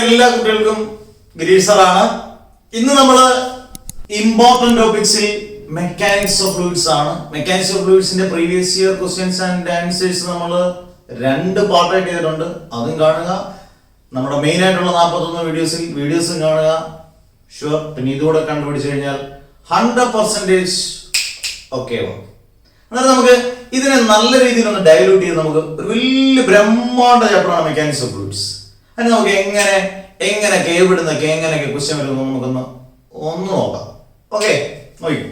എല്ലാ കുട്ടികൾക്കും ഗിരീഷ് സാറാണ്. ഇന്ന് നമ്മൾ ഇമ്പോർട്ടന്റ് ടോപ്പിക്സിൽ മെക്കാനിക്സ് ഓഫ് ഫ്ലൂയിഡ്സ് ആണ്. മെക്കാനിക്സ് ഓഫ് ഫ്ലൂയിഡ്സിന്റെ previous year questions and answers നമ്മൾ 2 പാർട്ടായിട്ട് ചെയ്തിട്ടുണ്ട്. അതും കാണുക. നമ്മുടെ മെയിൻ ആയിട്ടുള്ള 41 വീഡിയോസും കാണുക. ഷുവർ. പിന്നെ ഇതുകൂടെ കണ്ടുപിടിച്ചു കഴിഞ്ഞാൽ 100% ഓക്കെ ആവും. അന്നേരം നമുക്ക് ഇതിനെ നല്ല രീതിയിൽ ഒന്ന് ഡയലൂട്ട് ചെയ്ത് നമുക്ക് ഒരു വലിയ ബ്രഹ്മാണ്ഡ ചാപ്റ്ററാണ് മെക്കാനിക്സ് ഓഫ് ഫ്ലൂയിഡ്സ്. അതിന് നമുക്ക് എങ്ങനെ കേവിടുന്നൊക്കെ എങ്ങനെയൊക്കെ ക്വസ്റ്റ്യൻ വരുന്നു നമുക്കൊന്ന് നോക്കാം. ഓക്കെ, നോക്കൂ.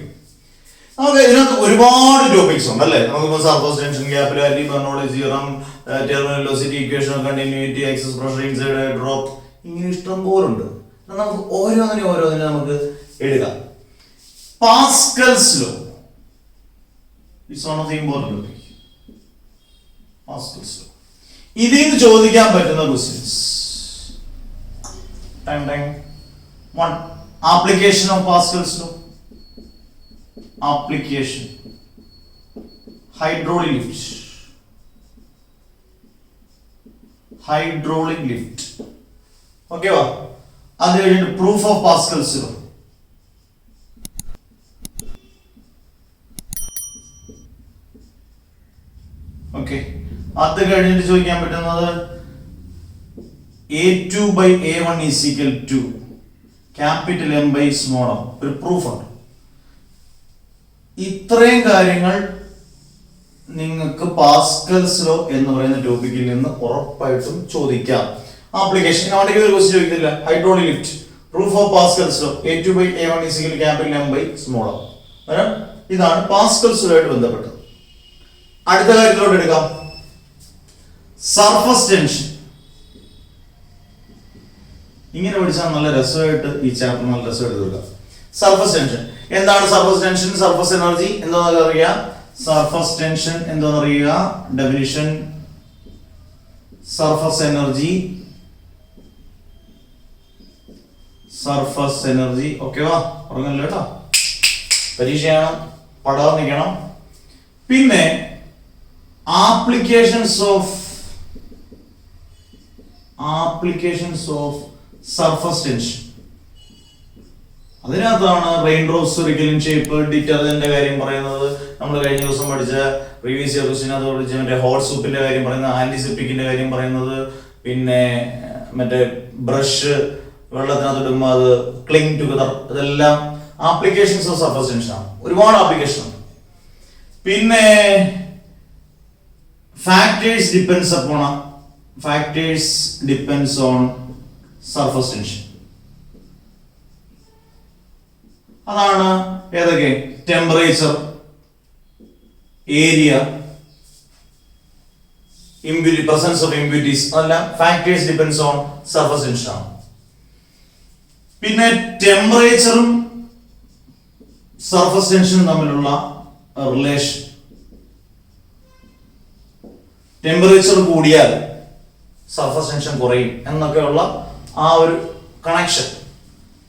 നമുക്ക് ഇതിനകത്ത് ഒരുപാട് ടോപ്പിക്സ് ഉണ്ട് അല്ലേ. നമുക്കിപ്പോൾ surface tension, capillarity, Bernoulli's theorem, terminal velocity equation, continuity, excess pressure, inside drop, ഇങ്ങനെ ഇഷ്ടം പോലെ ഉണ്ട്. നമുക്ക് ഓരോന്നിനെ നമുക്ക് എടുക്കാം. Pascal's law it's one of the important topic. Pascal's law ഇതിൽ നിന്ന് ചോദിക്കാൻ പറ്റുന്ന questions. 1. Application of Pascal's law. Application. Hydraulic lift. Okay va? അത് കഴിഞ്ഞിട്ട് proof of Pascal's law. Okay. അത് കഴിഞ്ഞിട്ട് ചോദിക്കാൻ പറ്റുന്നത് A2 by A1 is equal to capital M by small m. ഒരു പ്രൂഫ് ഉണ്ട്. ഇത്രയും കാര്യങ്ങൾ നിങ്ങൾക്ക് പാസ്കൽസ് ലോ എന്ന് പറയുന്ന ടോപ്പിക്കിൽ നിന്ന് ഉറപ്പായിട്ടും ചോദിക്കാം. ആപ്ലിക്കേഷൻ അവിടെ ഒരു ക്വസ്റ്റ്യൻ ചോദിക്കില്ല. Hydraulic lift, proof of Pascal's law, A2 by A1 is equal to capital M by small m. ഇതാണ് പാസ്കൽസ് ലോ ആയിട്ട് ബന്ധപ്പെട്ടത്. അടുത്ത കാര്യത്തിലോട്ട് എടുക്കാം. Surface tension. ഇങ്ങനെ പഠിച്ചാൽ നല്ല രസമായിട്ട് ഈ ചാപ്റ്റർ നല്ല രസമായിട്ട് തീർക്കാം. സർഫസ് ടെൻഷൻ എന്താണ്? സർഫസ് ടെൻഷൻ, സർഫസ് എനർജി എന്താണെന്ന് അറിയാം. സർഫസ് ടെൻഷൻ എന്താണെന്ന് അറിയുക. Definition: surface energy. ഓക്കെ വാ, പറഞ്ഞല്ലോ കേട്ടോ. പരീക്ഷയാണ്, പടാതെ നിൽക്കണം. പിന്നെ ആപ്ലിക്കേഷൻസ് ഓഫ് സർഫസ് ടെൻഷൻ. അതിനകത്താണ് റെയിൻ ഡ്രോപ്സ് ഒരിക്കലും ഷേപ്പ്, ഡിറ്റർജന്റിന്റെ കാര്യം പറയുന്നത്, നമ്മൾ കഴിഞ്ഞ ദിവസം പഠിച്ച പ്രീവിയസ് ഇയർ ക്വസ്റ്റ്യൻ പഠിച്ച മറ്റേ ഹോട്ട് സൂപ്പിന്റെ കാര്യം പറയുന്നത്, ആന്റിസെപ്റ്റിക്കിന്റെ കാര്യം പറയുന്നത്, പിന്നെ മറ്റേ ബ്രഷ് വെള്ളത്തിനകത്ത് ഇടുമ്പോൾ അത് ക്ലിങ് ടുഗദർ, ഇതെല്ലാം ആപ്ലിക്കേഷൻസ് ഓഫ് സർഫസ് ടെൻഷൻ ആണ്. ഒരുപാട് ആപ്ലിക്കേഷൻ ഉണ്ട്. പിന്നെ factors depends on surface tension. അതാണ് ഏതൊക്കെ? Temperature, area, presence of impurities, അതെല്ലാം factors depends on surface tension ആണ്. പിന്നെ ടെമ്പറേച്ചറും സർഫസ് ടെൻഷനും തമ്മിലുള്ള റിലേഷൻ. ടെമ്പറേച്ചർ കൂടിയാൽ സർഫസ് ടെൻഷൻ കുറയും എന്നൊക്കെയുള്ള ആ ഒരു കണക്ഷൻ.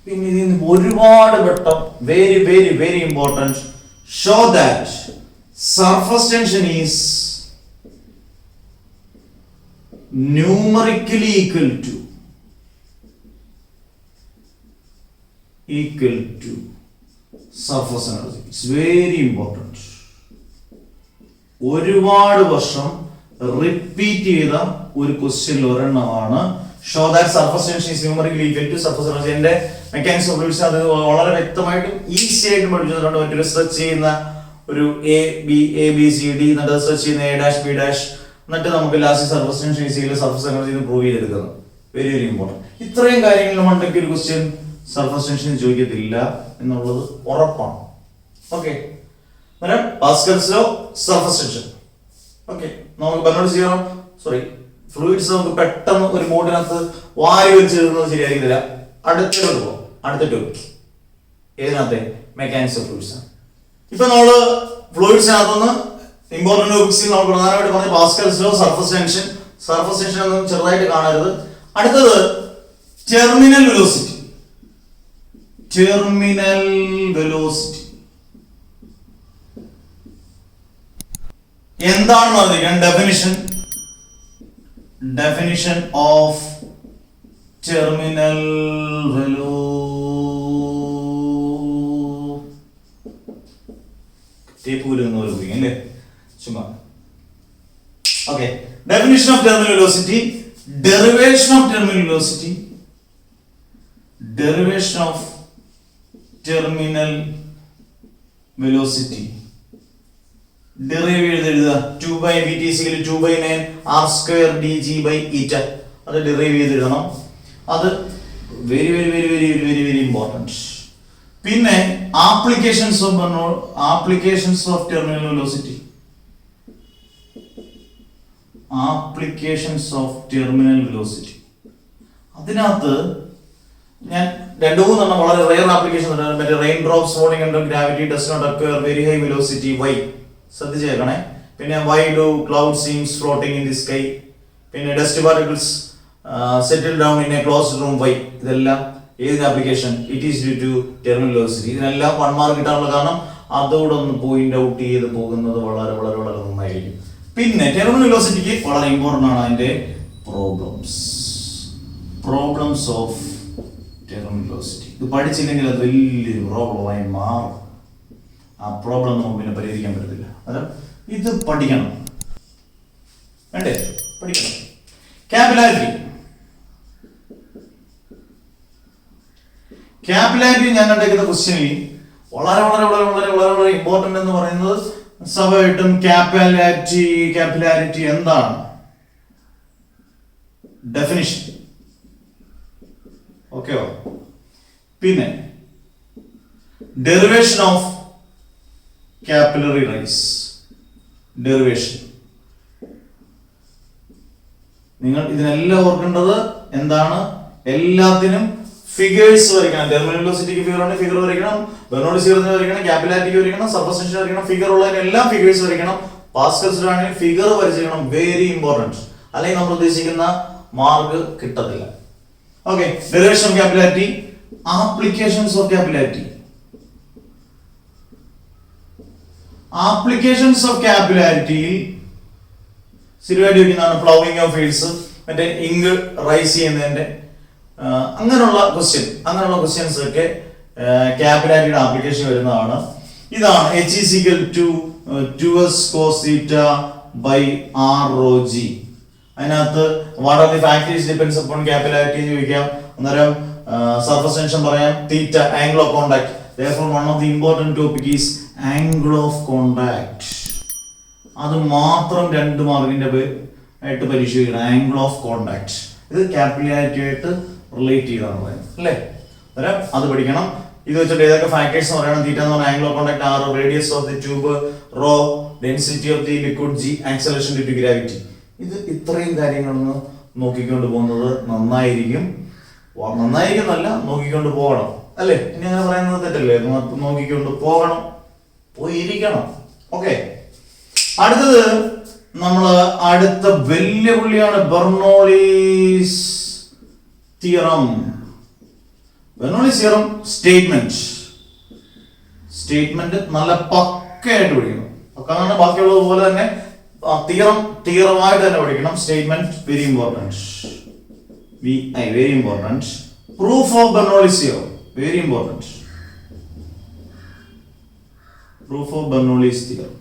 പിന്നെ ഇതിന് ഒരുപാട് വട്ടം very very very important, show that surface tension is numerically equal to surface energy. It's very important. ഒരുപാട് വർഷം റിപ്പീറ്റ് ചെയ്ത ഒരു ക്വസ്റ്റ്യൻ ഒരെണ്ണമാണ് show that surface tension is numerically equal to surface energy. എന്റെ മെക്കാനിക്സ് ഓഫ് ഫ്ലൂയിഡ്സ് അത് വളരെ വ്യക്തമായിട്ടും easy ആയിട്ടും പഠിച്ചിട്ടുണ്ട്. മറ്റൊരു സെർച്ച് ചെയ്യുന്ന ഒരു ABCD എന്നിട്ട് സെർച്ച് ചെയ്യുന്ന A', B', എന്നിട്ട് നമുക്ക് last surface tension is equal to surface energy എന്ന് പ്രൂവ് ചെയ്തെടുക്കുന്നത്. Very very important. ഇത്രയും കാര്യങ്ങൾ മണ്ടയ്ക്ക് ഒരു ക്വസ്റ്റ്യൻ സർഫസ് ടെൻഷൻ ചോദിക്കത്തില്ല എന്നുള്ളത് ഉറപ്പാണ്. Okay, Pascal's law, surface tension. Okay, നമുക്ക് ബെർണോളിസ് തിയറം, ഫ്ലൂയിഡ്സ് നമുക്ക് പെട്ടെന്ന് ഒരു മൂഡിനകത്ത് വാരി വെച്ച് എഴുതുന്നത് ശരിയായിരിക്കില്ല. അടുത്ത ടോപ്പിക് ഏതിനകത്തെ? മെക്കാനിക്സ് ഓഫ് ഫ്ലൂയിഡ്സ് ആണ്. ഇപ്പൊ നമ്മള് ഫ്ലൂയിഡ്സിനകത്തുനിന്ന് ഇമ്പോർട്ടന്റ് ടോപ്പിക്സിൽ നമുക്ക് പ്രധാനമായിട്ട് പറഞ്ഞ പാസ്കൽസ് ലോ, സർഫസ് ടെൻഷൻ ഒന്നും ചെറുതായിട്ട് കാണരുത്. അടുത്തത് ടെർമിനൽ വെലോസിറ്റി. എന്താണെന്ന് അറിയാം. Definition of terminal Velo tape വരുന്ന പോലെ കുടിക്കും അല്ലേ ചുമ്മാ. Okay, definition of terminal velocity, derivation of terminal velocity, derivation of terminal velocity. ഡെറിവ് എഴുതുക 2/vt = 2/9 r² dg /eta. അത് ഡെറിവ് ചെയ്തിടണം. അത് very very very very very very important. പിന്നെ applications of terminal velocity, applications of terminal velocity. അതിനകത്ത് ഞാൻ 2-3 വളരെ rare application മറ്റേ rain drops falling under gravity does not acquire very high velocity. Why ശ്രദ്ധിച്ചേക്കണേ. പിന്നെ why do cloud seems floating in the sky. പിന്നെ dust particles settle down in a closed room. Why ഇതെല്ലാം ഏതിന്റെ application? It is due to terminal velocity. ഇതിനെല്ലാം 1 mark കിട്ടാനുള്ള കാരണം അതോടെ ഒന്ന് പോയിന്റ് ഔട്ട് ചെയ്ത് പോകുന്നത് വളരെ വളരെ വളരെ നന്നായിരിക്കും. പിന്നെ ടെർമിനൽ വെലോസിറ്റിക്ക് വളരെ ഇമ്പോർട്ടൻ്റ് ആണ് അതിന്റെ പ്രോബ്ലംസ് ഓഫ് ടെർമിനൽ വെലോസിറ്റി. ഇത് പഠിച്ചില്ലെങ്കിൽ അത് വലിയൊരു പ്രോബ്ലമായി മാറും. ആ പ്രോബ്ലം നമുക്ക് പിന്നെ പരിഹരിക്കാൻ പറ്റത്തില്ല. അന്നേരം ഇത് പഠിക്കണം, വേണ്ടേ? പഠിക്കണം. ക്യാപിലാരിറ്റി ഞാൻ കണ്ടേക്കുന്ന ക്വസ്റ്റ്യനിൽ വളരെ വളരെ വളരെ വളരെ വളരെ വളരെ ഇമ്പോർട്ടന്റ് എന്ന് പറയുന്നത് സഭയായിട്ടും ക്യാപിലാരിറ്റി എന്താണ്? ഡെഫിനിഷൻ. ഓക്കെയോ? പിന്നെ derivation of capillary rise. Derivation. നിങ്ങൾ ഇതിനെല്ലാം ഓർക്കേണ്ടത് എന്താണ്? എല്ലാത്തിനും ഫിഗേഴ്സ് വരയ്ക്കണം. ടെർമിനൽ വെലോസിറ്റിക്ക് ഫിഗർ ഉണ്ട്, ഫിഗർ വരയ്ക്കണം. ബെർണോളി സീറോസിന് വരയ്ക്കണം, ക്യാപിലാരിറ്റിക്ക് വരയ്ക്കണം, സർഫസ് ടെൻഷൻ വരയ്ക്കണം. ഫിഗർ ഉള്ളതിനെല്ലാം ഫിഗേഴ്സ് വരയ്ക്കണം. പാസ്കൽസ് ആണെങ്കിൽ ഫിഗർ വരച്ചിരിക്കണം. Very important. അല്ലെങ്കിൽ നമ്മൾ ഉദ്ദേശിക്കുന്ന മാർക്ക് കിട്ടത്തില്ല. Okay, derivation of capillarity, applications of capillarity. Applications of ക്യാപിലാരിറ്റിയിൽ സ്ഥിരമായിട്ട് ചോദിക്കുന്നതാണ് പ്ലൗവിംഗ് ഓഫ് ഫീൽഡ്സ്, മറ്റേ ഇങ്ക് റൈസ് ചെയ്യുന്നതിന്റെ അങ്ങനെയുള്ള ക്വസ്റ്റ്യൻസ് ഒക്കെ ക്യാപിലാരിറ്റിയുടെ ആപ്ലിക്കേഷൻ വരുന്നതാണ്. ഇതാണ് H = 2s cos θ r rho g. അതിനകത്ത് what are the factors depends upon capillarity ചോദിക്കാം. അന്നേരം സർഫസ് ടെൻഷൻ പറയാം, theta angle of contact. Therefore one of the important topic is angle of contact. അത് മാത്രം 2 മാർക്കിന്റെ ആയിട്ട് പരീക്ഷിക്കണം. ആംഗിൾ ഓഫ് കോണ്ടാക്ട് ഇത് ക്യാപിലാരിറ്റി ആയിട്ട് റിലേറ്റ് ചെയ്താണ് പറയുന്നത് അല്ലേ? അന്നേരം അത് പഠിക്കണം. ഇത് വെച്ചിട്ട് ഏതൊക്കെ ഫാക്ടേഴ്സ് എന്ന് പറയണം? തീറ്റ എന്ന് പറഞ്ഞാൽ angle of contact, r radius of the tube, rho density of the liquid, g acceleration due to gravity. ഇത് ഇത്രയും കാര്യങ്ങളൊന്ന് നോക്കിക്കൊണ്ട് പോകുന്നത് നന്നായിരിക്കും. നന്നായിരിക്കുന്നല്ല, നോക്കിക്കൊണ്ട് പോകണം അല്ലേ? ഇനി അങ്ങനെ പറയുന്നത് തെറ്റല്ലേ? നോക്കിക്കൊണ്ട് പോകണം, പോയിരിക്കണം. ഓക്കെ, അടുത്തത് അടുത്ത വെല്ലുവിളിയാണ് Bernoulli's theorem. Bernoulli's theorem statement നല്ല പക്കയായിട്ട് പഠിക്കണം. പക്കാണ് ബാക്കിയുള്ളത് പോലെ തന്നെ തിയറമായിട്ട് തന്നെ പഠിക്കണം. Statement very important. Very important. Proof of Bernoulli's theorem very important. Proof of Bernoulli's theorem.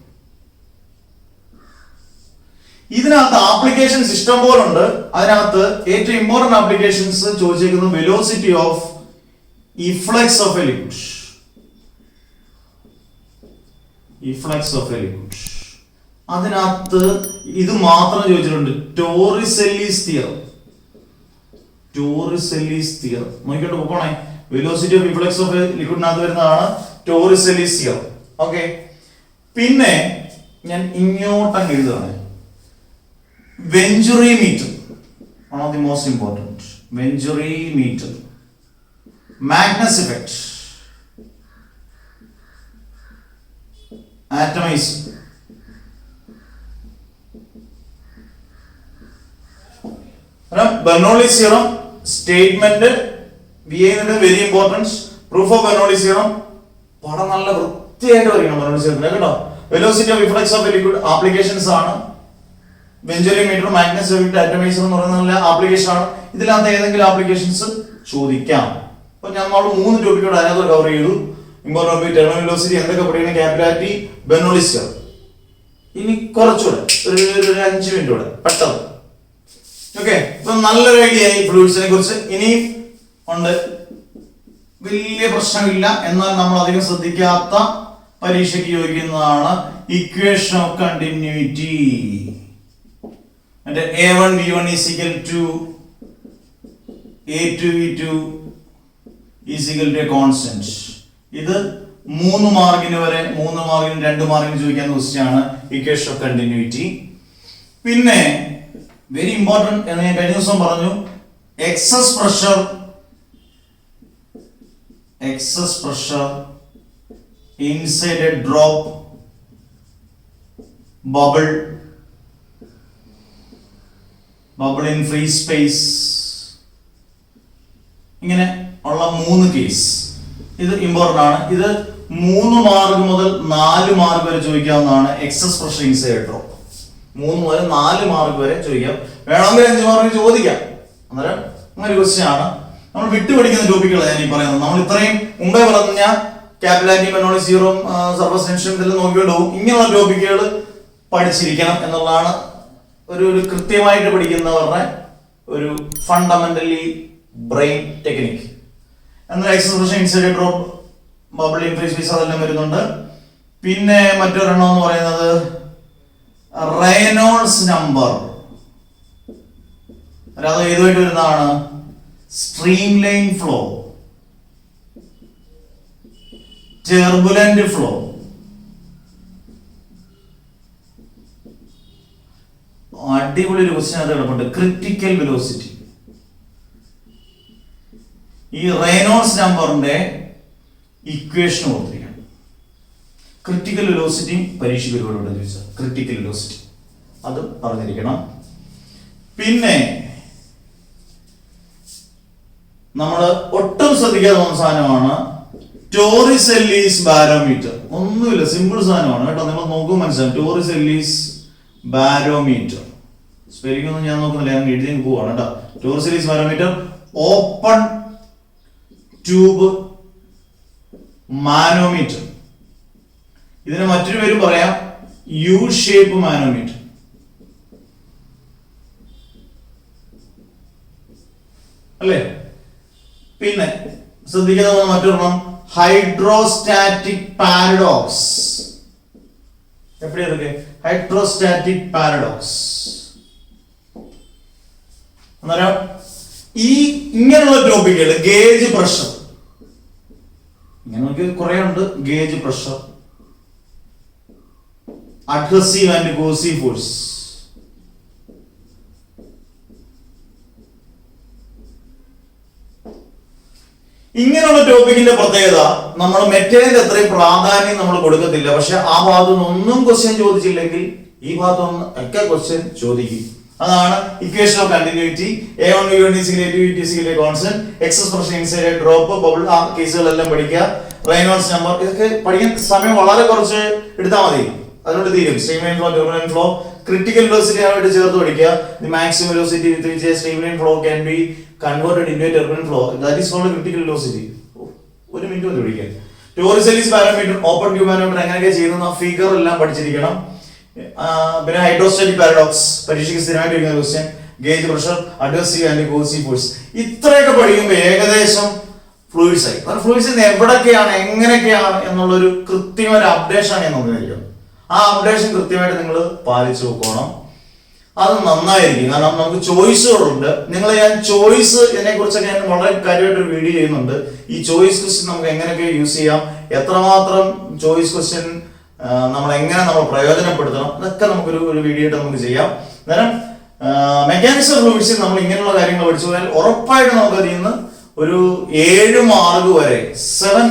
ഇതിനകത്ത് ആപ്ലിക്കേഷൻസ് ഇഷ്ടം പോലെ ഉണ്ട്. അതിനകത്ത് ഏറ്റവും ഇമ്പോർട്ടന്റ് ആപ്ലിക്കേഷൻസ് ചോദിച്ചിരിക്കുന്നത് velocity of efflux of a liquid. അതിനകത്ത് ഇത് മാത്രം ചോദിച്ചിട്ടുണ്ട്. ടോറിസെല്ലിസ് തിയറം നോക്കിക്കൊണ്ട് പോകണേ. വെലോസിറ്റി ഓഫ് ഇഫ്ലക്സ് ഓഫ് ലിക്വിഡിനകത്ത് വരുന്നതാണ് ടോറിസെല്ലിസ് തിയറം. ഓക്കെ, പിന്നെ ഞാൻ ഇങ്ങോട്ടങ്ങ് എഴുതുകയാണ്. Venturimeter, one of the most important. Venturimeter, Magnus effect, atomiser. Bernoulli's theorem statement very importance. Proof of Bernoulli's theorem പടം നല്ല വൃത്തിയായിട്ട് വരയ്ക്കണം. ബെർണോളിസ് തിയറം കേട്ടോ. Velocity of efflux of a liquid applications ആണ്. വെഞ്ചറിമീറ്റർ, മാഗ്നറ്റോമീറ്റർ, ആറ്റമൈസർ എന്ന് പറയുന്ന നല്ല ആപ്ലിക്കേഷൻ ആണ്. ഇതിനകത്ത് ഏതെങ്കിലും ആപ്ലിക്കേഷൻസ് ചോദിക്കാം. അപ്പൊ നമ്മൾ 3 ടോപ്പിക്കോട് അതിനകത്ത് കവർ ചെയ്തു. ഇമ്പോർട്ടന്റ് ടെർമിനൽ വെലോസിറ്റി, എന്തൊക്കെ പഠിക്കണം, ക്യാപിലാരിറ്റി, ബെർണോളി സ്ക്വയർ. ഇനി കുറച്ചുകൂടെ ഒരു 5 മിനിറ്റ് കൂടെ പെട്ടെന്ന്. ഓക്കെ, ഇപ്പൊ നല്ലൊരു ഐഡിയ ആയി ഫ്ലൂയിഡ്സിനെ കുറിച്ച്. ഇനിയും ഉണ്ട്, വലിയ പ്രശ്നമില്ല, എന്നാൽ നമ്മൾ അധികം ശ്രദ്ധിക്കാത്ത പരീക്ഷയ്ക്ക് ചോദിക്കുന്നതാണ് equation of continuity. A1 V1 is equal to A2 V2 is equal to a constant. ഇത് 3 മാർക്കിന് വരെ, 3 മാർക്കിന് 2 മാർക്കിന് ചോദിക്കാൻ ക്വസ്റ്റ്യൻ ഇക്വേഷൻ ഓഫ് കണ്ടിന്യൂറ്റി. പിന്നെ വെരി ഇമ്പോർട്ടന്റ് എന്ന് ഞാൻ കഴിഞ്ഞ ദിവസം പറഞ്ഞു, excess pressure inside a drop bubble in free space. ഇങ്ങനെ ഉള്ള 3 കേസ് ഇത് ഇമ്പോർട്ടന്റ് ആണ്. ഇത് 3 മാർക്ക് മുതൽ 4 മാർക്ക് വരെ ചോദിക്കാവുന്നതാണ്. എക്സസ് പ്രഷർ ഇൻസൈഡ് ഡ്രോപ്പ് 3 മുതൽ 4 മാർക്ക് വരെ ചോദിക്കാം. വേണമെങ്കിൽ 5 മാർക്ക് ചോദിക്കാം. അന്നേരം അങ്ങനെ ക്വസ്റ്റ്യൻ ആണ്. നമ്മൾ വിട്ടുപഠിക്കുന്ന ടോപ്പിക്കുകളാണ് ഞാൻ ഈ പറയുന്നത്. നമ്മൾ ഇത്രയും മുമ്പേ പറഞ്ഞ ക്യാപിലാരിറ്റി, ബെർണോളി സീറോ, സർഫസ് ടെൻഷൻ ഇതെല്ലാം നോക്കിക്കൊണ്ട് പോകും. ഇങ്ങനെയുള്ള ടോപ്പിക്കുകൾ പഠിച്ചിരിക്കണം എന്നുള്ളതാണ് ഒരു കൃത്യമായിട്ട് പഠിക്കുന്നവരുടെ ഒരു ഫണ്ടമെന്റലി ബ്രെയിൻ ടെക്നിക്. എന്നാൽ excess pressure inside drop bubble in free space അതെല്ലാം വരുന്നുണ്ട്. പിന്നെ മറ്റൊരെണ്ണം എന്ന് പറയുന്നത് റെയ്നോൾഡ്സ് നമ്പർ. അത് ഏതുമായിട്ട് വരുന്നതാണ്? Stream line flow, turbulent flow. അടിപൊളി ഒരു ക്വസ്റ്റ്യൻ അത് കിടപ്പുണ്ട്. Critical velocity. ഈ റെയ്നോൾഡ്സ് നമ്പറിന്റെ ഇക്വേഷൻ ഓർത്തിരിക്കണം. ക്രിട്ടിക്കൽ വെലോസിറ്റി പരീക്ഷയ്ക്ക് ഒരുപാട് ചോദിച്ചാൽ ക്രിട്ടിക്കൽ വെലോസിറ്റി അത് പറഞ്ഞിരിക്കണം. പിന്നെ നമ്മൾ ഒട്ടും ശ്രദ്ധിക്കാതെ പോകുന്ന സാധനമാണ് ടോറിസെല്ലീസ് ബാരോമീറ്റർ. ഒന്നുമില്ല, സിമ്പിൾ സാധനമാണ് കേട്ടോ. നിങ്ങൾ നോക്കുമ്പോൾ മനസ്സിലാവും. ടോറിസെല്ലീസ് ബാരോമീറ്റർ സ്പെല്ലിംഗ് ഒന്നും ഞാൻ നോക്കുന്നില്ല, ഞാൻ എഴുതി പോവാണ് കേട്ടോ. Torricelli's barometer open tube manometer. ഇതിന് മറ്റൊരു പേര് പറയാം യു ഷേപ്പ് മാനോമീറ്റർ. അല്ലേ? പിന്നെ ശ്രദ്ധിക്കുന്ന മറ്റൊരെണ്ണം ഹൈഡ്രോസ്റ്റാറ്റിക് പാരഡോക്സ്. എപ്പടി ഇருக்கு? Hydrostatic paradox. അന്നേരം ഈ ഇങ്ങനെയുള്ള ടോപ്പിക്കുകൾ, ഗേജ് പ്രഷർ, ഇങ്ങനെ കുറെ ഉണ്ട്. Gauge pressure, adhesive and cohesive force, ഇങ്ങനെയുള്ള ടോപ്പിക്കിന്റെ പ്രത്യേകത നമ്മൾ മെറ്റീരിയൽ അത്രയും പ്രാധാന്യം നമ്മൾ കൊടുക്കത്തില്ല. പക്ഷെ ആ ഭാഗത്തുനിന്ന് ഒന്നും ക്വസ്റ്റ്യൻ ചോദിച്ചില്ലെങ്കിൽ ഈ ഭാഗത്തുനിന്ന് ഒക്കെ ക്വസ്റ്റ്യൻ ചോദിക്കും. അതാണ് equation of continuity. A1 V1 is equal to A2 V2 is equal to constant. Excess pressure inside drop bubble, ആ കേസുകളെല്ലാം പഠിക്കുക. റെയ്നോൾഡ്സ് നമ്പർ ഇതൊക്കെ പഠിക്കാൻ സമയം വളരെ കുറച്ച് എടുത്താൽ മതി, അതിനോട് തീരും. Streamline flow, turbulent flow, critical velocity ആയിട്ട് ചേർത്ത് പഠിക്കുക. The maximum velocity with which a streamline flow can be converted into a turbulent flow, that is called critical velocity. 1 minute മതി പഠിക്കാൻ. Torricelli's barometer, open tube barometer എങ്ങനെയൊക്കെ ചെയ്യുന്ന figure എല്ലാം പഠിച്ചിരിക്കണം. പിന്നെ ഹൈഡ്രോസ്റ്റാറ്റിക് പാരഡോക്സ് പരീക്ഷയ്ക്ക് സ്ഥിരമായിട്ട് ഇരിക്കുന്ന question. Gauge pressure, adhesive and cohesive force. ഇത്രയൊക്കെ പഠിക്കുമ്പോൾ ഏകദേശം ഫ്ലൂയിഡ്സ് ആയി. ഫ്ലൂയിഡ്സ് എവിടൊക്കെയാണ് എങ്ങനെയൊക്കെയാണ് എന്നുള്ളൊരു കൃത്യമായ അപ്ഡേഷൻ ഞാൻ നോക്കിയിരിക്കും. ആ അപ്ഡേഷൻ കൃത്യമായിട്ട് നിങ്ങൾ പാലിച്ചു നോക്കണം. അത് നന്നായിരിക്കും. കാരണം നമുക്ക് ചോയ്സുകളുണ്ട്. നിങ്ങൾ ഞാൻ ചോയ്സ് ഇതിനെ കുറിച്ചൊക്കെ ഞാൻ വളരെ കാര്യമായിട്ടൊരു വീഡിയോ ചെയ്യുന്നുണ്ട്. ഈ ചോയ്സ് ക്വസ്റ്റ്യൻ നമുക്ക് എങ്ങനെയൊക്കെ യൂസ് ചെയ്യാം, എത്രമാത്രം ചോയ്സ് ക്വസ്റ്റ്യൻ നമ്മൾ എങ്ങനെ നമ്മൾ പ്രയോജനപ്പെടുത്തണം, ഇതൊക്കെ നമുക്കൊരു വീഡിയോ ആയിട്ട് നമുക്ക് ചെയ്യാം. അന്നേരം മെക്കാനിക്സ് ഓഫ് ഫ്ലൂയിഡ്സിൽ നമ്മൾ ഇങ്ങനെയുള്ള കാര്യങ്ങൾ പഠിച്ചു പോയാൽ ഉറപ്പായിട്ട് നമുക്ക് അതിൽ നിന്ന് ഒരു 7 മാർക്ക് വരെ, 7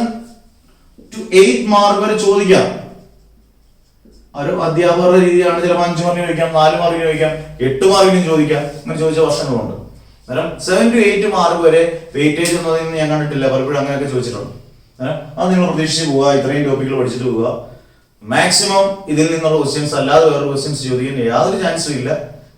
to 8 മാർക്ക് വരെ ചോദിക്കാം. ഒരു അധ്യാപകരുടെ രീതിയാണ്. ചിലപ്പോൾ 5 മാർക്കിന് ചോദിക്കാം, 4 മാർക്കിന് ചോദിക്കാം, 8 മാർക്കിനും ചോദിക്കാം. അങ്ങനെ ചോദിച്ച വർഷങ്ങളുണ്ട്. അന്നേരം 7 to 8 മാർക്ക് വരെ വെയിറ്റേജ് ഒന്നും ഞാൻ കണ്ടിട്ടില്ല. പലപ്പോഴും അങ്ങനെയൊക്കെ ചോദിച്ചിട്ടുണ്ട്. അത് നിങ്ങൾ പ്രതീക്ഷിച്ച് പോവുക, ഇത്രയും ടോപ്പിക്കുകൾ പഠിച്ചിട്ട് പോവുക. മാക്സിമം ഇതിൽ നിന്നുള്ള ക്വസ്റ്റ്യൻസ് അല്ലാതെ വേറെ ക്വസ്റ്റ്യൻസ് ചോദിക്കാൻ യാതൊരു ചാൻസും ഇല്ല.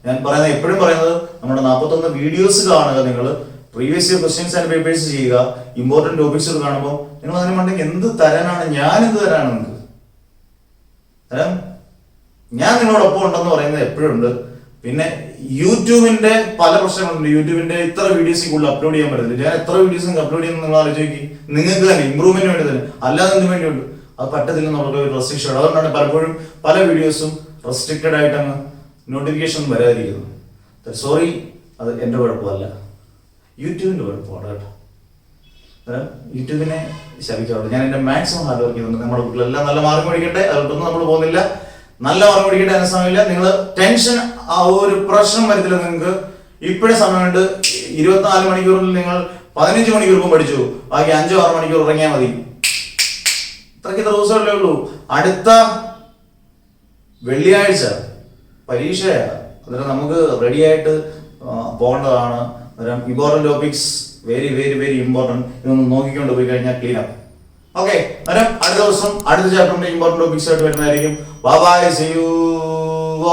ഞാൻ പറയുന്നത് എപ്പോഴും പറയുന്നത് നമ്മുടെ 41 വീഡിയോസ് കാണുക, നിങ്ങൾ previous year questions and papers ചെയ്യുക. ഇമ്പോർട്ടന്റ് ടോപ്പിക്സ് കാണുമ്പോൾ നിങ്ങൾ അതിന് വേണ്ടെങ്കിൽ എന്ത് തരാനാണ്, ഞാൻ എന്ത് തരാനാണ് നിങ്ങൾക്ക് തരാം? ഞാൻ നിങ്ങളോടൊപ്പം ഉണ്ടെന്ന് പറയുന്നത് എപ്പോഴും ഉണ്ട്. പിന്നെ യൂട്യൂബിന്റെ പല പ്രശ്നങ്ങളുണ്ട്. യൂട്യൂബിന്റെ ഇത്ര വീഡിയോസ് കൂടുതൽ അപ്ലോഡ് ചെയ്യാൻ പറ്റത്തില്ല. ഞാൻ എത്ര വീഡിയോസ് അപ്ലോഡ് ചെയ്യുന്നത് നിങ്ങൾ ആലോചിക്കി, നിങ്ങൾക്ക് തന്നെ ഇമ്പ്രൂവ്മെന്റിന് വേണ്ടി തന്നെ, അല്ലാതെ എന്തിനു വേണ്ടിയുണ്ട്? അത് പറ്റത്തില്ല എന്നുള്ള ഒരു റെസ്ട്രിക്ഷൻ. അതുകൊണ്ടാണ് പലപ്പോഴും പല വീഡിയോസും റെസ്ട്രിക്റ്റഡ് ആയിട്ടങ്ങ് നോട്ടിഫിക്കേഷൻ വരാതിരിക്കുന്നത്. സോറി, അത് എൻ്റെ കുഴപ്പമല്ല, യൂട്യൂബിന്റെ കുഴപ്പമാണ് കേട്ടോ. യൂട്യൂബിനെ ശപിക്കാറുണ്ട്. ഞാൻ എൻ്റെ മാക്സിമം ഹാർഡ് വർക്ക് ചെയ്യുന്നുണ്ട്. നമ്മുടെ കുട്ടികളെല്ലാം നല്ല മാർക്ക് മേടിക്കട്ടെ, അതുകൊണ്ടൊന്നും നമ്മൾ പോകുന്നില്ല. നല്ല മാർക്ക് മേടിക്കട്ടെ, അതിന് സമയമില്ല. നിങ്ങൾ ടെൻഷൻ, ആ ഒരു പ്രശ്നം വരത്തില്ല നിങ്ങൾക്ക്. ഇപ്പോഴേ സമയമുണ്ട്. 24 മണിക്കൂറിൽ നിങ്ങൾ 15 മണിക്കൂർ പഠിച്ചു, ബാക്കി 5-6 മണിക്കൂർ ഇറങ്ങിയാൽ മതി. ഇത്രയ്ക്ക് ദിവസമല്ലേ ഉള്ളൂ. അടുത്ത വെള്ളിയാഴ്ച പരീക്ഷയാണ്. അന്നേരം നമുക്ക് റെഡി ആയിട്ട് പോകേണ്ടതാണ്. അന്നേരം important topics very very very important. ഇതൊന്ന് നോക്കിക്കൊണ്ട് പോയി കഴിഞ്ഞാൽ ക്ലീൻ ആവും. ഓക്കെ, അന്നേരം അടുത്ത ദിവസം അടുത്ത ചാപ്റ്ററിന്റെ ഇമ്പോർട്ടൻറ്റ് ടോപ്പിക്സ് ആയിട്ട് വരുന്നതായിരിക്കും. Bye bye, see you.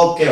Okay.